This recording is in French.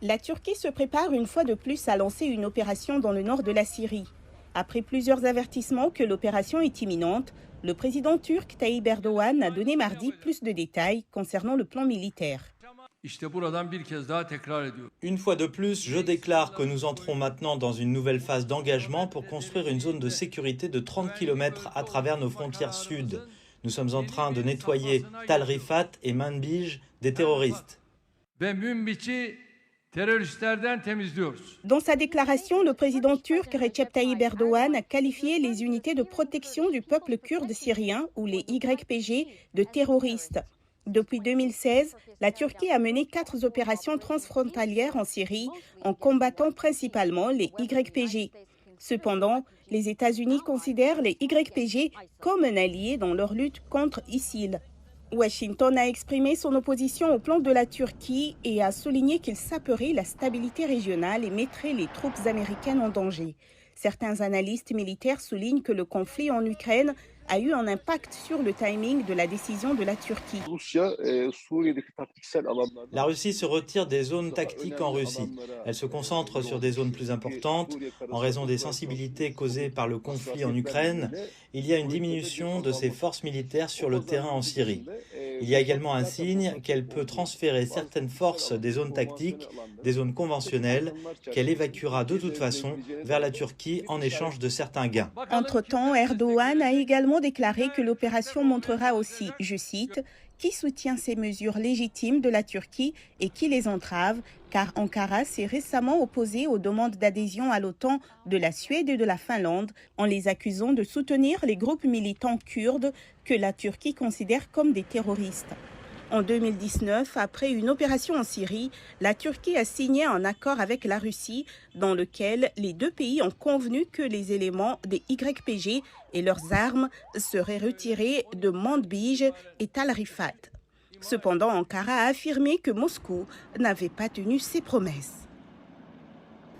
La Turquie se prépare une fois de plus à lancer une opération dans le nord de la Syrie. Après plusieurs avertissements que l'opération est imminente, le président turc Tayyip Erdoğan a donné mardi plus de détails concernant le plan militaire. Une fois de plus, je déclare que nous entrons maintenant dans une nouvelle phase d'engagement pour construire une zone de sécurité de 30 km à travers nos frontières sud. Nous sommes en train de nettoyer Tal Rifat et Manbij des terroristes. Dans sa déclaration, le président turc Recep Tayyip Erdoğan a qualifié les unités de protection du peuple kurde syrien, ou les YPG, de terroristes. Depuis 2016, la Turquie a mené 4 opérations transfrontalières en Syrie en combattant principalement les YPG. Cependant, les États-Unis considèrent les YPG comme un allié dans leur lutte contre ISIL. Washington a exprimé son opposition au plan de la Turquie et a souligné qu'il saperait la stabilité régionale et mettrait les troupes américaines en danger. Certains analystes militaires soulignent que le conflit en Ukraine a eu un impact sur le timing de la décision de la Turquie. La Russie se retire des zones tactiques en Russie. Elle se concentre sur des zones plus importantes. En raison des sensibilités causées par le conflit en Ukraine, il y a une diminution de ses forces militaires sur le terrain en Syrie. Il y a également un signe qu'elle peut transférer certaines forces des zones tactiques, des zones conventionnelles, qu'elle évacuera de toute façon vers la Turquie en échange de certains gains. Entre-temps, Erdoğan a également déclaré que l'opération montrera aussi, je cite, qui soutient ces mesures légitimes de la Turquie et qui les entrave, car Ankara s'est récemment opposé aux demandes d'adhésion à l'OTAN de la Suède et de la Finlande en les accusant de soutenir les groupes militants kurdes que la Turquie considère comme des terroristes. En 2019, après une opération en Syrie, la Turquie a signé un accord avec la Russie dans lequel les deux pays ont convenu que les éléments des YPG et leurs armes seraient retirés de Manbij et Tal Rifat. Cependant, Ankara a affirmé que Moscou n'avait pas tenu ses promesses.